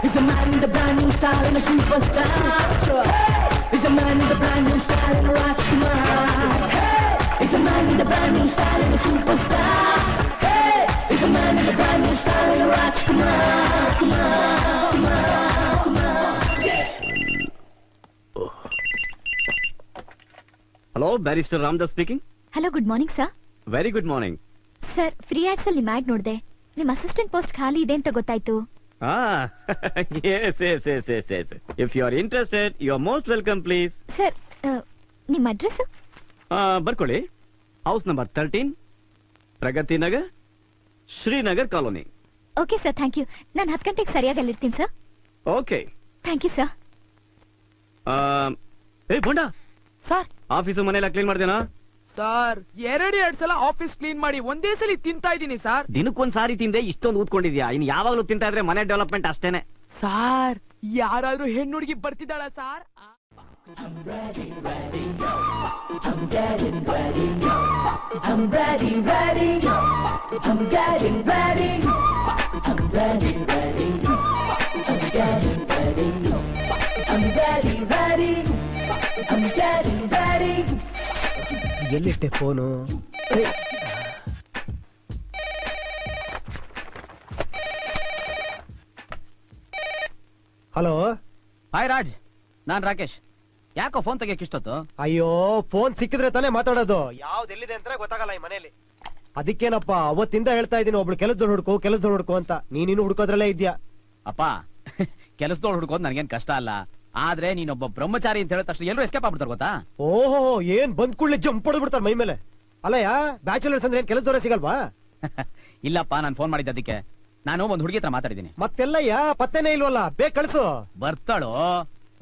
He's a man with a brand new style and a superstar. He's a man with a brand new style and a Rajkumar. He's a man with a brand new style and a superstar. He's a man with a brand new style and a Rajkumar. Hello, Barrister Ramdas speaking. Hello, good morning sir. Very good morning. Sir, free ads ಅಲ್ಲಿ ಮ್ಯಾಡ್ ನೋಡಿದೆ. ನಿಮ್ಮ assistant post ಖಾಲಿ ಇದೆ ಅಂತ ಗೊತ್ತಾಯ್ತು. Yes. If you are interested, you are most welcome, please. Sir, ನಿಮ್ಮ address? ಬರ್ಕೊಳ್ಳಿ. House number 13, Pragati Nagar, Srinagar colony. Okay sir, thank you. ನಾನು 10 ಗಂಟೆಗೆ ಸರಿಯಾಗಿ ಅಲ್ಲಿರ್ತೀನಿ sir. Okay. Thank you sir. ಬೋಂಡಾ ಸರ್, ಆಫೀಸು ಮನೆಯಲ್ಲ ಕ್ಲೀನ್ ಮಾಡ್ದೇನಾ? ಸರ್, 2 ಸಲ ಆಫೀಸ್ ಕ್ಲೀನ್ ಮಾಡಿ ಒಂದೇ ಸಲ ತಿಂತಾ ಇದೀನಿ ಸರ್. ದಿನಕ್ಕೊಂದ್ ಸಾರಿ ತಿಂದೆ ಇಷ್ಟೊಂದು ಊದ್ಕೊಂಡಿದ್ಯಾ? ಇನ್ ಯಾವಾಗ್ಲೂ ತಿಂತಾ ಇದ್ರೆ ಮನೆ ಡೆವಲಪ್ಮೆಂಟ್ ಅಷ್ಟೇನೆ. ಸರ್, ಯಾರಾದ್ರೂ ಹೆಣ್ಣು ಹುಡುಗಿ ಬರ್ತಿದ್ದಾಳ sir? I'm getting ready. I'm getting ready. I'm getting ready. I'm getting ready. I'm getting ready. I'm getting ready. I'm getting ready. I'm getting ready. ಎಲ್ಲಿಟ್ಟೆ ಫೋನು? ಹಲೋ. ಹಾಯ್ ರಾಜ್, ನಾನ್ ರಾಕೇಶ್. ಯಾಕೋ ಫೋನ್ ತೆಗಿಯಕ್ ಇಷ್ಟೊತ್ತು? ಅಯ್ಯೋ, phone ಸಿಕ್ಕಿದ್ರೆ ತಾನೇ ಮಾತಾಡೋದು. ಯಾವ್ದು ಎಲ್ಲಿದೆ ಅಂತಾನೆ ಗೊತ್ತಾಗಲ್ಲ ಈ ಮನೇಲಿ. ಅದಕ್ಕೇನಪ್ಪ ಅವತ್ತಿಂದ ಹೇಳ್ತಾ ಇದ್ದೀನಿ, ಒಬ್ಳು ಕೆಲಸದೊಳು ಹುಡ್ಕೋ ಅಂತ. ನೀನಿನ್ನು ಹುಡ್ಕೋದ್ರಲ್ಲೇ ಇದ್ಯಾ. ಅಪ್ಪ, ಕೆಲಸದೊಳು ಹುಡ್ಕೋದ್ ನನ್ಗೇನ್ ಕಷ್ಟ ಅಲ್ಲ. ಆದ್ರೆ ನೀನೊಬ್ಬ ಬ್ರಹ್ಮಚಾರಿ ಅಂತ ಹೇಳಿದ ತಕ್ಷಣ ಎಲ್ಲರೂ ಎಸ್ಕೇಪ್ ಆಗ್ಬಿಡ್ತಾರ ಗೊತ್ತಾ? ಓಹೋ, ಏನ್ ಬಂದ್ ಕೂಡ್ಲೆ ಜಂಪ್ ಹೊಡೆದ್ಬಿಡ್ತಾರ ಮೈ ಮೇಲೆ. ಅಲ್ಲಯ್ಯ, ಬ್ಯಾಚುಲರ್ಸ್ ಅಂದ್ರೆ ಏನ್ ಕೆಲಸದವರೇ ಸಿಗಲ್ವಾ? ಇಲ್ಲಪ್ಪ, ನಾನ್ ಫೋನ್ ಮಾಡಿದ್ದ ಅದಕ್ಕೆ. ನಾನು ಒಂದ್ ಹುಡುಗಿ ಹತ್ರ ಮಾತಾಡಿದ್ದೀನಿ. ಮತ್ತೆಲ್ಲಯ್ಯ, ಪತ್ತೆನೇ ಇಲ್ವಲ್ಲ. ಬೇಗ ಕಳ್ಸು. ಬರ್ತಾಳು.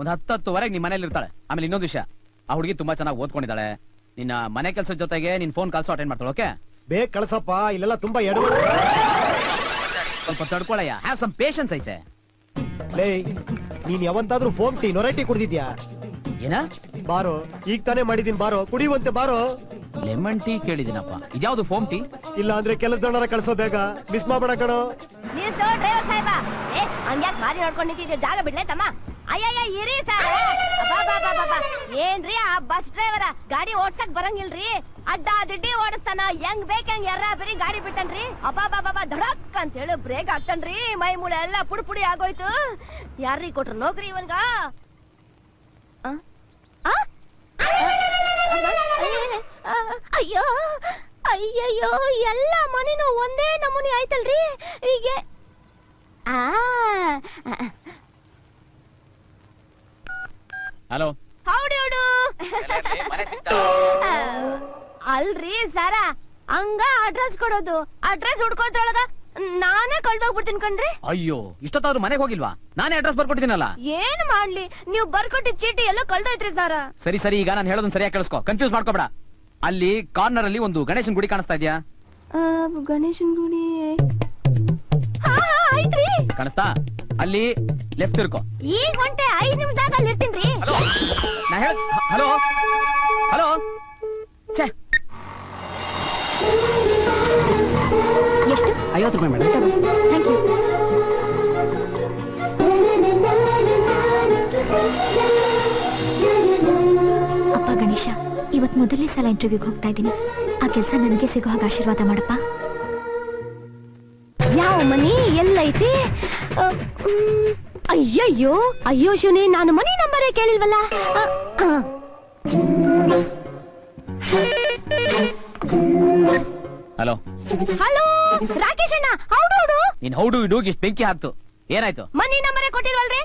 ಒಂದ್ 10-10ವರೆಗೆ ನಿಮ್ ಮನೇಲಿ ಇರ್ತಾಳೆ. ಆಮೇಲೆ ಇನ್ನೊಂದು ವಿಷಯ, ಆ ಹುಡುಗಿ ತುಂಬಾ ಚೆನ್ನಾಗಿ ಓದ್ಕೊಂಡಿದ್ದಾಳೆ. ನಿನ್ನ ಮನೆ ಕೆಲಸದ ಜೊತೆಗೆ ನಿನ್ ಫೋನ್ ಕಾಲ್ಸು ಅಟೆಂಡ್ ಮಾಡ್ತಾಳೆ. ಓಕೆ, ಬೇಗ ಕಳ್ಸಪ್ಪ, ಇಲ್ಲೆಲ್ಲ ತುಂಬಾ ಎಡವಟ್ಟು. ಸ್ವಲ್ಪ ತಡ್ಕೊಳಯ್ಯ. ಹ್ಯಾವ್ ಸಮ್ ಪೇಷನ್ಸ್ ಐಸೆ. ಲೇ, ನೀನ್ ಯಾವಂತಾದ್ರೂ ಫೋನ್ ಟೀ ನೊರೈಟಿ ಕುಡ್ದಿದ್ಯಾ? ಏನ? ಬಾರೋ, ಈಗ ತಾನೇ ಮಾಡಿದೀನಿ. ಬಾರೋ, ಕುಡಿಯುವಂತೆ ಬಾರೋ. ಲೆಮನ್ ಟೀ ಕೇಳಿದಿನಪ್ಪ. ಇದ್ಯಾವ್ದು ಫೋಮ್ ಟೀ? ಇಲ್ಲ ಅಂದ್ರೆ ಕೆಲಸದವರ ಕಳ್ಸೋ, ಬೇಗ ಮಿಸ್ ಮಾಡ್ಬೇಡ ಕಣೋ. ಡ್ರೈವರ್ ಸಾಹೇಬ, ಹಂಗ್ಯಾಕ್ ಮಾರಿ ನೋಡ್ಕೊಂಡು ನಿಂತಿದ್ದೆ, ಜಾಗ ಬಿಡ್ಲೇ ತಮ್ಮ. ಅಯ್ಯಯ್ಯ, ಇರಿ ಸರ್. ಏನ್ರಿ ಆ ಬಸ್ ಡ್ರೈವರ ಗಾಡಿ ಓಡ್ಸಕ್ ಬರಂಗಿಲ್ರಿ. ಅಡ್ಡ ದಿಡ್ಡಿ ಓಡಿಸ್ತಾನ, ಹೆಂಗ್ ಬೇಕಂಗ್ ಎರ್ರ ಬರೀ ಗಾಡಿ ಬಿಟ್ಟನ್ರಿ. ಅಬ್ಬಾ ಧಡಕ್ ಅಂತ ಹೇಳಿ ಬ್ರೇಕ್ ಹಾಕ್ತನ್ರಿ. ಮೈ ಮೂಳೆ ಎಲ್ಲ ಪುಡಿ ಆಗೋಯ್ತು. ಯಾರೀ ಕೊಟ್ರು ನೌಕರಿ ಇವನ್ಗ? ಅಯ್ಯೋ ಅಯ್ಯಯ್ಯೋ, ಎಲ್ಲ ಮನೇನು ಒಂದೇ ನಮೂನಿ ಆಯ್ತಲ್ರಿ. ಹೀಗೆ ಹಲೋ. ಹೌದು ಅಲ್ರಿ ಸರ, ಹಂಗ ಅಡ್ರೆಸ್ ಕೊಡೋದು. ಅಡ್ರೆಸ್ ಹುಡ್ಕೋದ್ರೊಳಗ ನಾನೇ ಕಳ್ದೋಗ್ಬಿಡ್ತೀನಿ ಕಣ್ರಿ. ಅಯ್ಯೋ, ಇಷ್ಟೊತ್ತಾದ್ರೂ ಮನೆಗೆ ಹೋಗಿಲ್ವಾ? ನಾನೇ ಅಡ್ರೆಸ್ ಬರ್ಕೊಟ್ಟಿದ್ದೀನಲ್ಲ. ಏನ್ ಮಾಡ್ಲಿ, ನೀವು ಬರ್ಕೊಟ್ಟಿದ್ ಚೀಟಿ ಎಲ್ಲ ಕಳ್ದೋಯ್ತ್ರಿ ಸರ. ಸರಿ, ಈಗ ನಾನು ಹೇಳೋದನ್ನ ಸರಿಯಾಗಿ ಕೇಳಿಸ್ಕೊ. ಕನ್ಫ್ಯೂಸ್ ಮಾಡ್ಕೋಬೇಡ. ಅಲ್ಲಿ ಕಾರ್ನರ್ ಅಲ್ಲಿ ಒಂದು ಗಣೇಶನ್ ಗುಡಿ ಕಾಣಿಸ್ತಾ ಇದೆಯಾ? ಗಣೇಶನ್ ಗುಡಿ ಐತ್ರಿ. ಕಾಣಿಸ್ತಾ? ಅಲ್ಲಿ ಲೆಫ್ಟ್ ಇರ್ಕೋ. ಈಗ ಹೊಂಟೆ 5 ನಿಮಿಷದಾಗ ಅಲ್ಲಿ ಇರ್ತೀನ್ರಿ. ನಾ ಹೇಳ. Hello hello. ಛೇ, ಎಷ್ಟು? 50 ರೂಪಾಯಿ ಮೇಡಮ್. Thank you. ಅಪ್ಪ ಗಣೇಶ, ಇವತ್ ಮೊದಲನೇ ಸಲ ಇಂಟರ್ವ್ಯೂಗೆ ಹೋಗ್ತಾ ಇದ್ದೀನಿ. ಆ ಕೆಲಸ ನನಗೆ ಸಿಗೋ ಹಾಗೆ ಆಶೀರ್ವಾದ ಮಾಡಪ್ಪ. ಯಾವ ಮನಿ ಎಲ್ಲೈತಿ? ಅಯ್ಯೋ ಶಿವನಿ, ನಾನು ಮನಿ ನಂಬರೇ ಕೇಳಿಲ್ವಲ್ಲ. ಹಲೋ ಹಲೋ, ರಾಕೇಶ್ ಅಣ್ಣ. ಹೌದು. ನೀನ್ ಹೌಡು ಇಡು ಇಷ್ಟು ಬೆಂಕಿ ಹಾಕ್ತು. ಏನಾಯ್ತು? ಮನಿ ನಂಬರೇ ಕೊಟ್ಟಿಲ್ವಲ್ರಿ?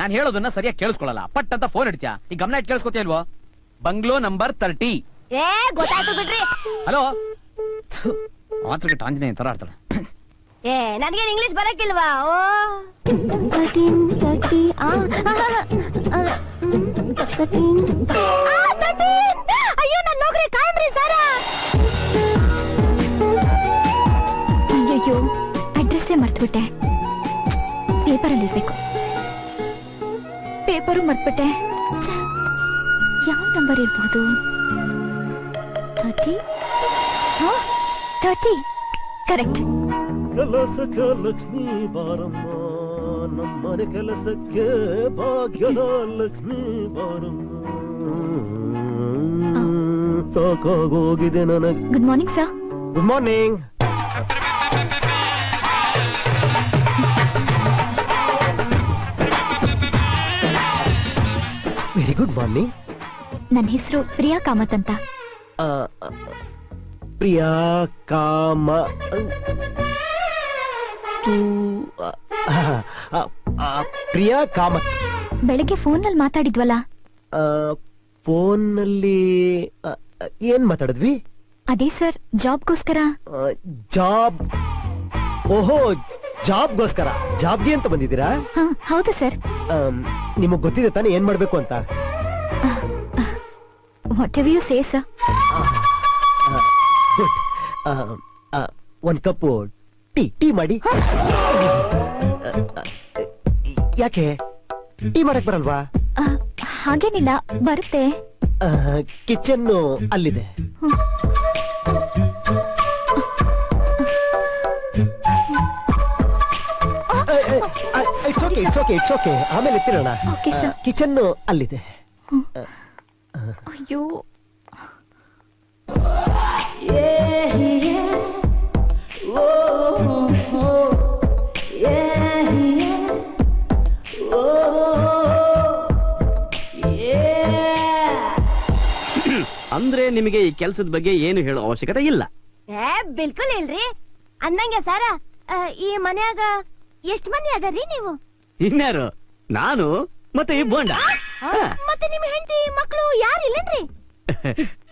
ನಾನ್ ಹೇಳೋದನ್ನ ಸರಿಯಾಗಿ ಕೇಳಿಸ್ಕೊಳ್ಳಲ್ಲ. ಪಟ್ ಅಂತ ಫೋನ್ ಇಡ್ತೀಯಾ? ಈ ಗಮನ ಇಟ್ಟು ಕೇಳಿಸ್ಕೊತಿಲ್ವೋ? Bungalow number 30. ಗೊತ್ತಾಯ್ತು ಬಿಡ್ರಿ. ಹಲೋ. ಮಾತ್ರಕ್ಕೆ ಆಂಜನೇಯ ತರ ಆಡ್ತಾಳೆ. ನನಗೇನು ಇಂಗ್ಲಿಷ್ ಬರಕ್ಕಿಲ್ವಾ? ಓ 13. ಅಯ್ಯೋ, ನನ್ನ ನೌಕರಿ ಕಾಯಮ್ರಿ ಸರ. ಅಯ್ಯಯ್ಯೋ, ಅಡ್ರೆಸ್ಸೇ ಮರ್ತ್ಬಿಟ್ಟೆ. ಪೇಪರಲ್ಲಿ ಇರ್ಬೇಕು. ಪೇಪರು ಮರ್ತ್ಬಿಟ್ಟೆ. ಯಾವ ನಂಬರ್ ಇರ್ಬಹುದು? 30. ಕರೆಕ್ಟ್. ಕೆಲಸಕ್ಕೆ ಲಕ್ಷ್ಮೀ ಬಾರಮ್ಮ, ನಮ್ಮನೆ ಕೆಲಸಕ್ಕೆ ಭಾಗ್ಯದ ಲಕ್ಷ್ಮೀ ಬಾರಮ್ಮ. ಸಾಕಾಗೋಗಿದೆ ನನಗೆ. Good morning sir. Good morning. Very good morning. ನನ್ನ ಹೆಸರು ಪ್ರಿಯಾ ಕಾಮತ್ ಅಂತ. ಪ್ರಿಯಾ ಕಾಮ ಪ್ರಿಯಾ ಕಾಮತ್. ಬೆಳಗ್ಗೆ ಫೋನಲ್ಲಿ ಮಾತಾಡಿದ್ವಲ್ಲ, ಫೋನ್ನಲ್ಲಿ ಏನ್ ಮಾತಾಡಿದ್ವಿ? ಅದೇ ಸರ್, ಜಾಬ್ಗೋಸ್ಕರ. ಜಾಬ್? ಓಹೋ, ಜಾಬ್ಗೋಸ್ಕರ. ಜಾಬ್ಗೆ ಅಂತ ಬಂದಿದ್ದೀರಾ? ಹಾ ಹೌದು ಸರ್. ನಿಮಗ್ ಗೊತ್ತಿದೆ ತಾನೇ ಏನ್ ಮಾಡ್ಬೇಕು ಅಂತ? Whatever you say sir. Good. ಒಂದ್ ಕಪ್ ಟೀ ಮಾಡಿ. ಯಾಕೆ ಟೀ ಮಾಡಕ್ ಬರಲ್ವಾ? ಹಾಗೇನಿಲ್ಲ, ಬರುತ್ತೆ. ಕಿಚನ್ ಅಲ್ಲಿದೆ. It's okay. ಆಮೇಲೆ ಎತ್ತಿರೋಣ. Okay, sir. ಕಿಚನ್ ಅಲ್ಲಿದೆ. ಅಯ್ಯೋ, ಅಂದ್ರೆ ನಿಮಗೆ ಈ ಕೆಲಸದ ಬಗ್ಗೆ ಏನು ಹೇಳೋ ಅವಶ್ಯಕತೆ ಇಲ್ಲ. ಬಿಲ್ಕುಲ್ ಇಲ್ರಿ. ಅಂದಂಗೆ ಸಾರ, ಈ ಮನ್ಯಾಗ ಎಷ್ಟ್ ಮಂದಿ ಅದರಿ ನೀವು? ಇನ್ಯಾರು? ನಾನು ಮತ್ತೆ ಈ ಬೋಂಡ. ಮತ್ತೆ ನಿಮ್ ಹೆಂಡತಿ ಮಕ್ಕಳು ಯಾರು ಇಲ್ಲನ್ರಿ?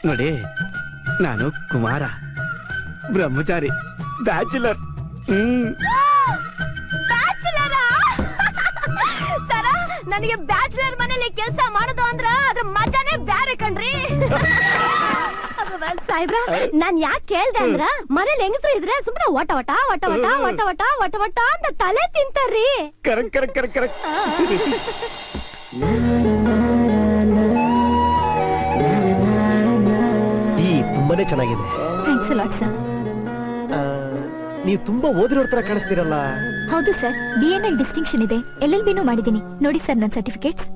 ನೋಡಿ, ನಾನು ಕುಮಾರ, ಬ್ರಹ್ಮಚಾರಿ, ಬ್ಯಾಚುಲರ್. ಸರ, ನನಗೆ ಬ್ಯಾಚುಲರ್ ಮನೇಲಿ ಕೆಲಸ ಮಾಡೋದು ಅಂದ್ರ ಅದ್ರ ಮಜಾನೇ ಬ್ಯಾರೆ ಕಣ್ರಿ. ಸಾಹೇಬ್ರ, ನಾನ್ ಯಾಕೆ ಕೇಳ್ದೆ ಅಂದ್ರ, ಮನೇಲಿ ಹೆಂಗಸ್ರು ಇದ್ರೆ ಸುಮ್ನೆ ಒಟ ಒಟ ಒಟ ಒಟ ಒಟ ಒಟ ಒಟ ಒಟ ಅಂತ ತಲೆ ತಿಂತಾರ್ರಿ. ಕರೆಕ್ಟ್. ಟೀ ತುಂಬಾನೇ ಚೆನ್ನಾಗಿದೆ. Thanks a lot sir. ನೀವು ತುಂಬಾ ಓದಿರೋರ್ ತರ ಕಾಣಿಸ್ತೀರಲ್ಲ. ಹೌದು ಸರ್, BA ಡಿಸ್ಟಿಂಕ್ಷನ್ ಇದೆ, LLB ಮಾಡಿದ್ದೀನಿ. ನೋಡಿ ಸರ್ ನನ್ನ ಸರ್ಟಿಫಿಕೇಟ್ಸ್.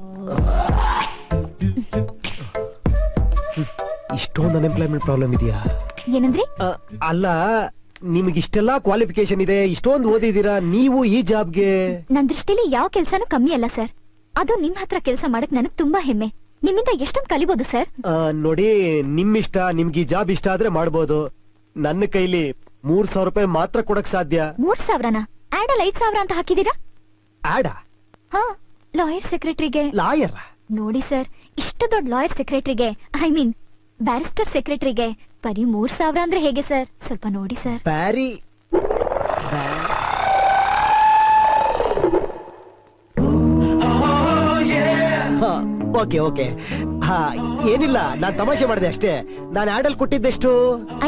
ಇಷ್ಟೊಂದು ಅನ್ಎಂಪ್ಲಾಯ್ಮೆಂಟ್ ಪ್ರಾಬ್ಲಮ್ ಇದೆಯಾ? ಏನಂದ್ರೆ? ಅಲ್ಲ, ನಿಮ್ಗೆ ಇಷ್ಟೆಲ್ಲಾ ಕ್ವಾಲಿಫಿಕೇಶನ್ ಇದೆ, ಇಷ್ಟೊಂದು ಓದಿದೀರಾ, ನೀವು ಈ ಜಾಬ್ಗೆ? ನನ್ ದೃಷ್ಟಿಲಿ ಯಾವ ಕೆಲ್ಸನೂ ಕಮ್ಮಿ ಅಲ್ಲ ಸರ್. ಅದು ನಿಮ್ ಹತ್ರ ಕೆಲಸ ಮಾಡಕ್ ನನಗ್ ತುಂಬಾ ಹೆಮ್ಮೆ. ನಿಮ್ಮಿಂದ ಎಷ್ಟೊಂದು ಕಲಿಬಹುದು ಸರ್. ನೋಡಿ, ನಿಮ್ಮಿಷ್ಟ. ನಿಮ್ಗೆ ಈ ಜಾಬ್ ಇಷ್ಟ ಆದ್ರೆ ಮಾಡ್ಬೋದು. ನನ್ನ ಕೈಲಿ 3,000 ರೂಪಾಯಿ ಮಾತ್ರ ಕೊಡಕ್ ಸಾಧ್ಯ. 3,000ನಾ? ಆಡಲ್ 5,000 ಅಂತ ಹಾಕಿದೀರಾ? ಆಡ? ಹಾ, ಲಾಯರ್ ಸೆಕ್ರೆಟರಿಗೆ. ಲಾಯರ್? ನೋಡಿ ಸರ್, ಇಷ್ಟು ದೊಡ್ಡ ಲಾಯರ್ ಸೆಕ್ರೆಟರಿಗೆ, ಐ ಮೀನ್ ಬ್ಯಾರಿಸ್ಟರ್ ಸೆಕ್ರೆಟರಿಗೆ ಬರೀ 3,000 ಅಂದ್ರೆ ಹೇಗೆ ಸರ್? ಸ್ವಲ್ಪ ನೋಡಿ ಸರ್. ಪ್ಯಾರಿ ಓಕೆ. ಹಾ, ಏನಿಲ್ಲ, ನಾನ್ ತಮಾಷೆ ಮಾಡಿದೆ ಅಷ್ಟೇ. ನಾನು ಆಡಲ್ ಕೊಟ್ಟಿದ್ದೆಷ್ಟು?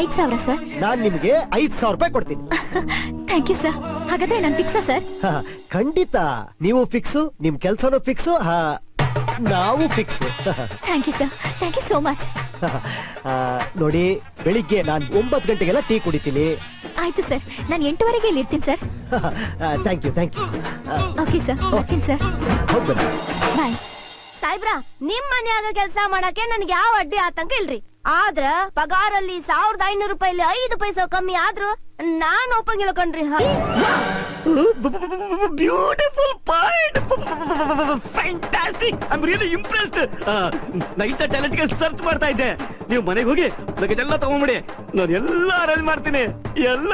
5,000 ಸರ್. ನಾನ್ ನಿಮ್ಗೆ 5,000 ರೂಪಾಯಿ ಕೊಡ್ತೀನಿ. Thank you sir. ಹಾಗಾದ್ರೆ ನಾನು ಫಿಕ್ಸಾ ಸರ್? ಖಂಡಿತ. ನೀವು ಫಿಕ್ಸು, ನಿಮ್ ಕೆಲ್ಸನೂ ಫಿಕ್ಸು, ನಾವು fix. Thank you sir. Thank you so much. ನೋಡಿ, ಬೆಳಿಗ್ಗೆ ನಾನು 9 ಗಂಟೆಗೆಲ್ಲ ಟೀ ಕುಡಿತೀನಿ. ಆಯ್ತು ಸರ್, ನಾನು 8:00ವರೆಗೆ ಇಲ್ಲಿ ಇರ್ತೀನಿ sir. Thank you. Okay sir, ಬರ್ತೀನಿ ಸರ್. ಹೋಗ್ಬನ್ನಿ. ಬಾಯ್. ಸಾಹೇಬ್ರ, ನಿಮ್ ಮನ್ಯಾಗ ಕೆಲಸ ಮಾಡಕ್ಕೆ ನನ್ಗೆ ಯಾವ ಅಡ್ಡಿ ಆತಂಕ ಇಲ್ರಿ. ಆದ್ರ ಪಗಾರಲ್ಲಿ 1,500 ರೂಪಾಯಿಲಿ 5 ಪೈಸೆ ಕಮ್ಮಿ ಆದ್ರೂ ನಾನ್ ಒಪ್ಪಂಗಿಲ್ಲ ಕಣ್ರಿ. Beautiful point, fantastic. I am really impressed. Night talent ಗೆ ಸರ್ಚ್ ಮಾಡ್ತಾ ಇದ್ದೆ. ನೀವು ಮನೆಗೆ ಹೋಗಿ ಲಗೇಜ್ ಎಲ್ಲ ತಗೊಂಡ್ಬಿಡಿ, ನಾನು ಎಲ್ಲ ಅರೇಂಜ್ ಮಾಡ್ತೀನಿ. ಎಲ್ಲ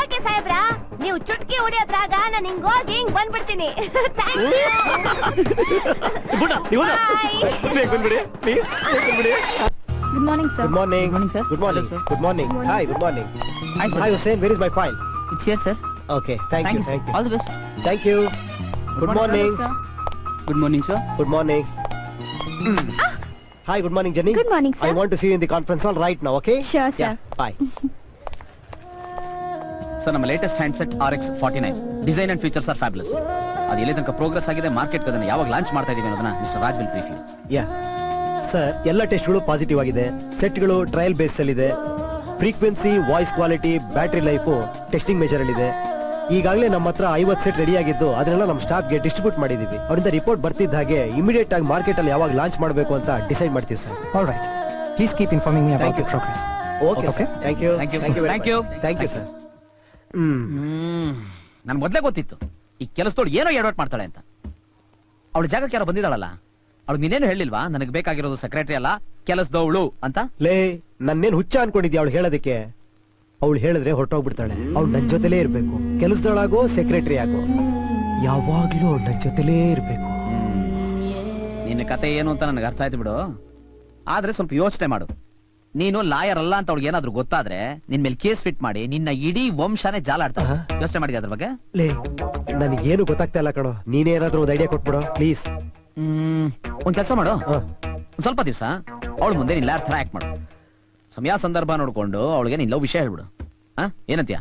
ಓಕೆ ಸಾಹೇಬ್ರ, ನೀವು ಚುಟ್ಕಿ ಹೊಡಿಯೋದ್ರಾಗ ನಾನು ಹಿಂಗ್ ಹೋಗಿ ಹಿಂಗ್ ಬಂದ್ಬಿಡ್ತೀನಿ. ಬಂದ್ಬಿಡಿ, ಪ್ಲೀಸ್ ಬಂದ್ಬಿಡಿ. Good morning sir. Good morning. Good morning, sir. Good morning. Hello, sir. Good morning. Hi, good morning. Hi, sir. Hi, Hussein. Where is my file? It's here, sir. Okay, thank you. All the best. Thank you. Good morning. Good morning, sir. Good morning. Hi, good morning, Jenny. Good morning, sir. I want to see you in the conference hall right now, okay? Sure, sir. Yeah, bye. Sir, ನಮ್ಮ latest handset RX49 design and features are fabulous. ಅದು ಎಲ್ಲಿ ತನಕ progress ಆಗಿದೆ, market ಅದನ್ನ ಯಾವಾಗ launch ಮಾಡ್ತಾ ಇದೀವಿ ಅನ್ನೋದನ್ನ mister Raj will brief you. Yeah. Sir, ಎಲ್ಲ ಟೆಸ್ಟ್ಗಳು ಪಾಸಿಟಿವ್ ಆಗಿದೆ. ಸೆಟ್ಗಳು ಟ್ರಯಲ್ ಬೇಸ್ ಅಲ್ಲಿ ಇದೆ. Frequency, voice quality, battery life testing major ಇದೆ. ಈಗಾಗಲೇ ನಮ್ಮ ಹತ್ರ 50 ಸೆಟ್ ರೆಡಿ ಆಗಿದ್ದು ಅದನ್ನೆಲ್ಲ ನಮ್ಮ ಸ್ಟಾಫ್ಗೆ ಡಿಸ್ಟ್ರಿಬ್ಯೂಟ್ ಮಾಡಿದೀವಿ. ಅವರಿಂದ ರಿಪೋರ್ಟ್ ಬರ್ತಿದ್ದ ಹಾಗೆ ಇಮಿಡಿಯೇಟ್ ಆಗಿ ಮಾರ್ಕೆಟ್ ಅಲ್ಲಿ ಯಾವಾಗ ಲಾಂಚ್ ಮಾಡಬೇಕು ಅಂತ ಡಿಸೈಡ್ ಮಾಡ್ತೀವಿ sir. All right. Please keep informing me about Thank you, the progress. Okay Okay. Thank you Thank you. Thank you Thank you. Thank you sir. ನನ್ ಮೊದ್ಲೇ ಗೊತ್ತಿತ್ತು ಈ ಕೆಲಸದೋಳು ಏನೋ ಎಡವಟ್ ಮಾಡ್ತಾಳೆ ಅಂತ. ಅವಳ ಜಾಗಕ್ಕೆ ಯಾರೋ ಬಂದಿದ್ದಾಳಲ್ಲ, ಅವಳು ನೀನೇನು ಹೇಳಿಲ್ವಾ ನನಗೆ ಬೇಕಾಗಿರೋದು ಸೆಕ್ರೆಟರಿ ಅಲ್ಲ ಕೆಲಸದವಳು ಅಂತ? ಲೇ ನನ್ನೇನ್ ಹುಚ್ಚ ಅನ್ಕೊಂಡಿದ್ಯಾ ಅವಳು ಹೇಳೋದಕ್ಕೆ? ಅವಳು ಹೇಳಿದ್ರೆ ಹೊರಟೋಗ್ಬಿಡ್ತಾಳೆ. ಅವ್ಳು ನನ್ ಜೊತೆಲೇ ಇರ್ಬೇಕು. ಕೆಲಸದೊಳಾಗೋ ಸೆಕ್ರೆಟರಿ ಆಗೋ ಯಾವಾಗ್ಲೂ ಅವ್ಳು ನನ್ ಜೊತೆಲೇ ಇರ್ಬೇಕು. ನಿನ್ನ ಕತೆ ಏನು ಅಂತ ನನಗೆ ಅರ್ಥ ಆಯ್ತು ಬಿಡು. ಆದ್ರೆ ಸ್ವಲ್ಪ ಯೋಚನೆ ಮಾಡು. ನೀನು ಲಾಯರ್ ಅಲ್ಲ ಅಂತ ಅವಳಿಗೆ ಏನಾದ್ರು ಗೊತ್ತಾದ್ರೆ ನಿನ್ ಮೇಲೆ ಕೇಸ್ ಫಿಟ್ ಮಾಡಿ ನಿನ್ನ ಇಡೀ ವಂಶನೇ ಜಾಲ ಆಡ್ತಾಳೆ. ಯೋಚನೆ ಮಾಡಿದ್ಯಾ ಅದ್ರ ಬಗ್ಗೆ? ಲೇ ನನಗೇನು ಗೊತ್ತಾಗ್ತಾ ಇಲ್ಲ ಕಣೋ, ನೀನೇ ಏನಾದ್ರೂ ಒಂದು ಐಡಿಯಾ ಕೊಟ್ಬಿಡೋ ಪ್ಲೀಸ್. ಒಂದ್ ಕೆಲಸ ಮಾಡು, ಒಂದ್ ಸ್ವಲ್ಪ ದಿವಸ ಅವಳ ಮುಂದೆ ನಿನ್ ಲಾಯರ್ ತರ ಆಕ್ಟ್ ಮಾಡು. ಸಮಯ ಸಂದರ್ಭ ನೋಡ್ಕೊಂಡು ಅವಳಿಗೆ ನಿನ್ ಲವ್ ವಿಷಯ ಹೇಳ್ಬಿಡು. ಏನಂತೀಯ?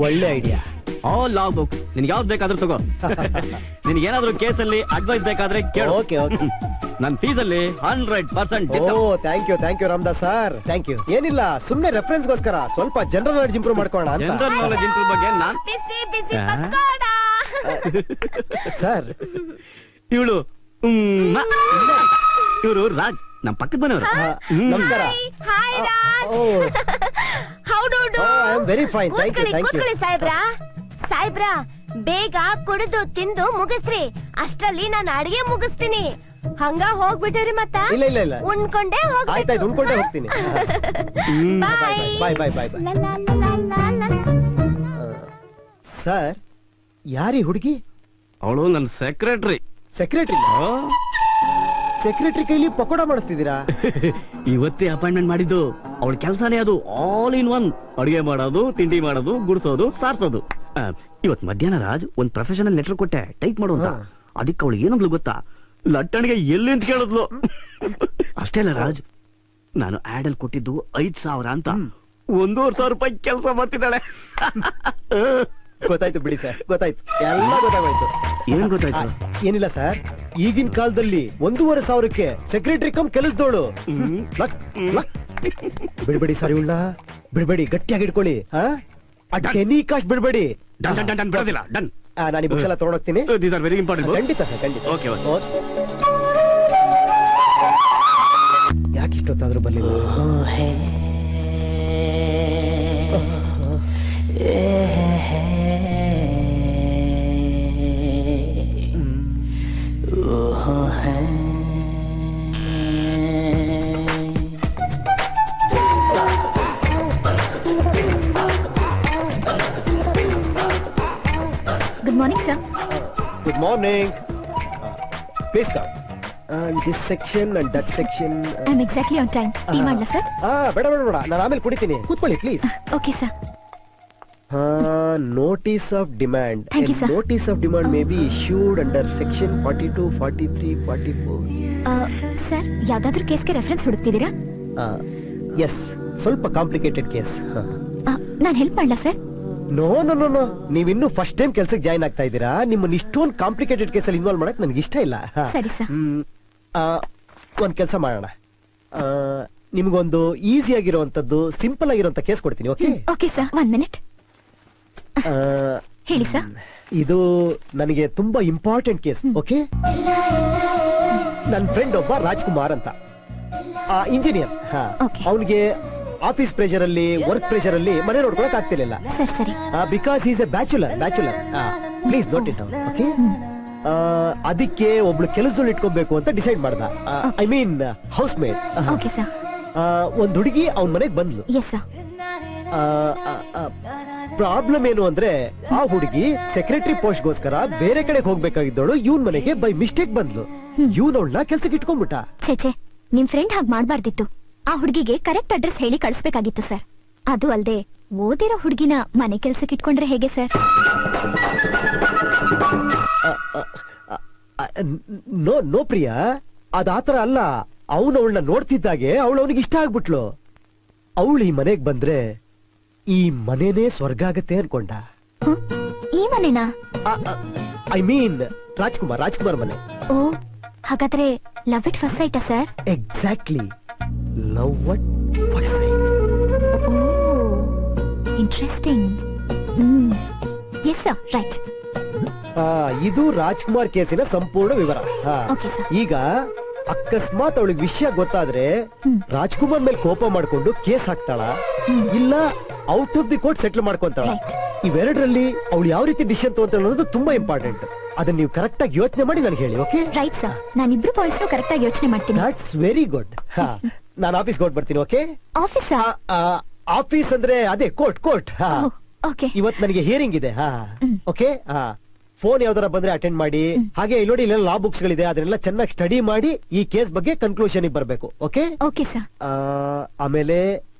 ಒಳ್ಳೆ ಐಡಿಯಾ. ಆಲ್ ಲಾ ಬುಕ್ ನಿನ್ಗೆ ಯಾವ್ದು ಬೇಕಾದ್ರೂ ತಗೋ. ನಿನ್ಗೆ ಏನಾದ್ರೂ ಕೇಸಲ್ಲಿ ಅಡ್ವೈಸ್ ಬೇಕಾದ್ರೆ ಕೇಳು. Okay okay. ನನ್ನ ಫೀಸಲ್ಲಿ 100% oh thank you Ramdas sir, thank you. ಏನಿಲ್ಲ, ಸುಮ್ನೆ ರೆಫರೆನ್ಸ್ಗೋಸ್ಕರ ಸ್ವಲ್ಪ ಜನರಲ್ ನಾಲೆಡ್ಜ್ ಇಂಪ್ರೂವ್ ಮಾಡ್ಕೋಣ ಅಂತ. ಜನರಲ್ ನಾಲೆಜ್ ಇಂಪ್ರೂವ್ ಬಗ್ಗೆ ನಾನ್ ಬಿಸಿ ಬಿಸಿ ಆ? ಪಕೋಡ. ಸರ್ ಇವಳು ಇವರು ರಾಜ್ ನಮ್ಮ ಪಕ್ಕದ ಮನೆಯವರು. ನಮಸ್ಕಾರ. Hi Raj. How do do? I am very fine, thank you thank you. ಕೂತ್ಕೊಳ್ಳಿ ಸಾಹೇಬ್ರ ಬೇಗ ಕುಡಿದು ತಿಂದು ಮುಗಿಸ್ರಿ. ಅಷ್ಟ್ರಲ್ಲಿ ನಾನು ಅಡಿಗೆ ಮುಗಿಸ್ತೀನಿ. ಹಂಗ ಹೋಗ್ಬಿಟ್ಟಿರಿ ಮತ್ತ? ಇಲ್ಲ ಇಲ್ಲ ಇಲ್ಲ, ಉಣ್ಕೊಂಡೇ ಆಯ್ತಾಯ್ತು, ಉಣ್ಕೊಂಡೇ ಹೋಗ್ತೀನಿ. ಬಾಯ್ ಬಾಯ್ ಬಾಯ್. ಸರ್ ಯಾರೀ ಹುಡುಗಿ? ಅವಳು ನನ್ನ ಸೆಕ್ರೆಟರಿ. ಸೆಕ್ರೆಟರಿ? ಸೆಕ್ರೆಟರಿ ಕೈಲಿ ಪಕೋಡ ಮಾಡಿಸ್ತಿದ್ದೀರಾ? ಇವತ್ತೇ ಅಪಾಯಿಂಟ್ಮೆಂಟ್ ಮಾಡಿದ್ದು. ಅವಳ ಕೆಲಸನೇ ಅದು, ಆಲ್ ಇನ್ ಒನ್. ಅಡುಗೆ ಮಾಡೋದು, ತಿಂಡಿ ಮಾಡೋದು, ಗುಡಿಸೋದು, ಸಾರ್ಸೋದು. ಇವತ್ ಮಧ್ಯಾಹ್ನ ರಾಜ್ ಒಂದ್ ಪ್ರೊಫೆಷನಲ್ ಲೆಟರ್ ಕೊಟ್ಟೆ ಟೈಪ್ ಮಾಡು ಅಂತ. ಅದಕ್ಕೆ ಅವಳು ಏನಂದ್ಲು ಗೊತ್ತಾ? ಲಟ್ಟಣಿಗೆ ಎಲ್ಲಿ ಅಂತ ಕೇಳಿದ್ಲು. ಅಷ್ಟೇ ಅಲ್ಲ ರಾಜ್, ನಾನು ಆಡ್ ಅಲ್ಲಿ ಕೊಟ್ಟಿದ್ದು 5,000 ಅಂತ 1,500 ರೂಪಾಯಿ ಕೆಲಸ ಮಾಡ್ತಿದ್ದಾಳೆ. ಗೊತ್ತಾಯ್ತು ಬಿಡಿ ಸರ್, ಗೊತ್ತಾಯ್ತು, ಎಲ್ಲ ಗೊತ್ತಾಗೋಯ್ತು. ಏನ್ ಗೊತ್ತಾಯ್ತು? ಏನಿಲ್ಲ ಸರ್, ಈಗಿನ ಕಾಲದಲ್ಲಿ 1,500ಕ್ಕೆ ಸೆಕ್ರೆಟರಿ ಕಮ್ ಕೆಲಸದೋಳು. ಬಿಡ್ಬೇಡಿ ಸರ್, ಇವಳ ಬಿಡ್ಬೇಡಿ, ಗಟ್ಟಿಯಾಗಿ ಇಟ್ಕೊಳ್ಳಿ. ಎನಿ ಕಾಸ್ಟ್ ಬಿಡ್ಬೇಡಿ. ಬಿಡೋದಿಲ್ಲ. ಡನ್. ನಾನು ಈ ಬುಕ್ಸ್ ಎಲ್ಲ ತಗೊಂಡೋಗ್ತೀನಿ. These are very important. ಖಂಡಿತ ಸರ್, ಖಂಡಿತ. ಓಕೆ ಯಾಕೆ ಇಷ್ಟೊತ್ತಾದ್ರೂ ಬರ್ಲಿಲ್ಲ? Good morning sir. Good morning. Please come. This section and that section. I am exactly on time. Tea ಮಾಡ್ಲಾ ಸರ್? ಬೇಡ ಬೇಡ ಬೇಡ, ನಾನು ಆಮೇಲೆ ಕುಡಿತೀನಿ. ಕೂತ್ಕೊಳ್ಳಿ please. Okay sir. Notice of demand. Thank you, sir. Notice of demand may be issued under section 42, 43, 44. Sir, ಯಾವ್ದಾದ್ರು ಕೇಸ್ಗೆ ರೆಫರೆನ್ಸ್ ಹುಡುಕ್ತಿದ್ದೀರಾ? ಎಸ್, ಸ್ವಲ್ಪ ಕಾಂಪ್ಲಿಕೇಟೆಡ್ ಕೇಸ್. ನಾನು ಹೆಲ್ಪ್ ಮಾಡ್ಲಾ sir? No no no no, ನೀವಿನ್ನೂ ಫಸ್ಟ್ ಟೈಮ್ ಕೆಲ್ಸಕ್ಕೆ ಜಾಯ್ನ್ ಆಗ್ತಾ ಇದ್ದೀರಾ. ನಿಮ್ಮನ್ನ ಇಷ್ಟೊಂದು ಕಾಂಪ್ಲಿಕೇಟೆಡ್ ಕೇಸಲ್ಲಿ ಇನ್ವಾಲ್ವ್ ಮಾಡಕ್ ನನಗೆ ಇಷ್ಟ ಇಲ್ಲ. ಸರಿ ಸರ್. ಒಂದ್ ಕೆಲಸ ಮಾಡೋಣ, ನಿಮ್ಗೊಂದು ಈಸಿ ಆಗಿರುವಂತದ್ದು, ಸಿಂಪಲ್ ಆಗಿರುವಂತ ಕೇಸ್ ಕೊಡ್ತೀನಿ. ಓಕೆ? Okay sir, 1 minute. ಹೇಳಿ ಸರ್. ಇದು ನನಗೆ ತುಂಬಾ ಇಂಪಾರ್ಟೆಂಟ್ ಕೇಸ್. ಓಕೆ? ನನ್ನ ಫ್ರೆಂಡ್ ಒಬ್ಬ ರಾಜ್ಕುಮಾರ್ ಅಂತ, ಇಂಜಿನಿಯರ್. Okay. ಅವನಿಗೆ ಆಫೀಸ್ ಪ್ರೆಷರ್ ಅಲ್ಲಿ, ವರ್ಕ್ ಪ್ರೆಷರ್ ಅಲ್ಲಿ ಮನೆ ನೋಡ್ಕೊಳಕ್ ಆಗ್ತಿರ್ಲಿಲ್ಲ. ಸರ್ ಸರಿ. Because is A bachelor. Please note it down. Okay? ಅದಕ್ಕೆ ಒಬ್ಳು ಕೆಲಸದಲ್ಲಿ ಇಟ್ಕೋಬೇಕು ಅಂತ ಡಿಸೈಡ್ ಮಾಡ್ದ. I mean house made. Okay sir. ಒಂದ್ ಹುಡುಗಿ ಅವನ್ ಮನೆಗ್ ಬಂದ್ಲು. Yes sir. ಪ್ರಾಬ್ಲಮ್ ಏನು ಅಂದ್ರೆ, ಆ ಹುಡುಗಿ ಸೆಕ್ರೆಟರಿ ಪೋಸ್ಟ್ ಗೋಸ್ಕರ ಬೇರೆ ಕಡೆಗೆ ಹೋಗ್ಬೇಕಾಗಿದ್ದವಳು ಇವನ್ ಮನೆಗೆ ಬೈ ಮಿಸ್ಟೇಕ್ ಬಂದ್ಲು. ಇವನ್ ಅವಳನ್ನ ಕೆಲ್ಸಕ್ಕೆ ಇಟ್ಕೊಂಡ್ಬಿಟ್ಟ. ಛೇ, ನಿಮ್ ಫ್ರೆಂಡ್ ಹಾಗೆ ಮಾಡ್ಬಾರ್ದಿತ್ತು. ಆ ಹುಡುಗಿಗೆ ಕರೆಕ್ಟ್ ಅಡ್ರೆಸ್ ಹೇಳಿ ಕಳಿಸ್ಬೇಕಾಗಿತ್ತು ಸರ್. ಅದು ಅಲ್ದೆ ಓದಿರೋ ಹುಡುಗಿನ ಮನೆ ಕೆಲ್ಸಕ್ಕೆ ಇಟ್ಕೊಂಡ್ರೆ ಹೇಗೆ ಸರ್? ನೋ ನೋ ಪ್ರಿಯಾ, ಅದಾತರ ಅಲ್ಲ. ಅವನು ಅವಳನ್ನ ನೋಡ್ತಿದ್ದಾಗೆ ಅವಳು ಅವನಿಗೆ ಇಷ್ಟ ಆಗ್ಬಿಟ್ಲು. ಅವಳು ಈ ಮನೆಗ್ ಬಂದ್ರೆ ಈ ಮನೆನೇ ಸ್ವರ್ಗ ಆಗತ್ತೆ ಅನ್ಕೊಂಡ. ಈ ಮನೆನಾ? ಐ ಮೀನ್ ರಾಜ್ಕುಮಾರ್ ಮನೆ. ಓ, ಹಾಗಾದ್ರೆ ಲವ್ ಇಟ್ ಫಸ್ಟ್ ಸೈಟಾ sir? Exactly, love at first sight. Oh interesting. Yes sir, right. ಇದು ರಾಜ್ಕುಮಾರ್ ಕೇಸಿನ ಸಂಪೂರ್ಣ ವಿವರ. Okay, sir. ಈಗ ಅಕಸ್ಮಾತ್ ಅವಳಿಗೆ ವಿಷಯ ಗೊತ್ತಾದ್ರೆ ರಾಜ್ಕುಮಾರ್ ಮೇಲೆ ಕೋಪ ಮಾಡ್ಕೊಂಡು ಕೇಸ್ ಹಾಕ್ತಾಳ, ಇಲ್ಲ out of the court settle ಮಾಡ್ಕೊಂತಾಳ. Right. ಇವೆರಡರಲ್ಲಿ ಅವಳು ಯಾವ ರೀತಿ ಡಿಸಿಷನ್ ತಗೊಂತಾಳ ಅನ್ನೋದು ತುಂಬಾ ಇಂಪಾರ್ಟೆಂಟ್. ಅದನ್ನ ನೀವು ಕರೆಕ್ಟ್ ಆಗಿ ಯೋಚನೆ ಮಾಡಿ ನನಗೆ ಹೇಳಿ. ಓಕೆ? ರೈಟ್ ಸರ್, ನಾನು ಇಬ್ರು ಪಾಯಿಂಟ್ಸ್ ಕರೆಕ್ಟ್ ಆಗಿ ಯೋಚನೆ ಮಾಡ್ತೀನಿ. That's very good. ನಾನು ಆಫೀಸ್ಗೆ ಹೊರಟ್ ಬರ್ತೀನಿ. ಓಕೆ? ಆಫೀಸ್. ಆಫೀಸ್ ಅಂದ್ರೆ ಅದೇ ಕೋರ್ಟ್. ಓಕೆ. ಇವತ್ ನನಗೆ ಹಿಯರಿಂಗ್ ಇದೆ. ಓಕೆ? ಫೋನ್ ಯಾವ್ದಾರ ಬಂದ್ರೆ ಅಟೆಂಡ್ ಮಾಡಿ. ಹಾಗೆ ಇಲ್ಲಿ ನೋಡಿ, ಇಲ್ಲೆಲ್ಲ ಲಾ ಬುಕ್ಸ್ ಗಳಿದೆ, ಅದನ್ನೆಲ್ಲ ಚೆನ್ನಾಗಿ ಸ್ಟಡಿ ಮಾಡಿ ಈ ಕೇಸ್ ಬಗ್ಗೆ ಕನ್ಕ್ಲೂಷನ್ ಬರ್ಬೇಕು. ಓಕೆ? Okay sir. ಆಮೇಲೆ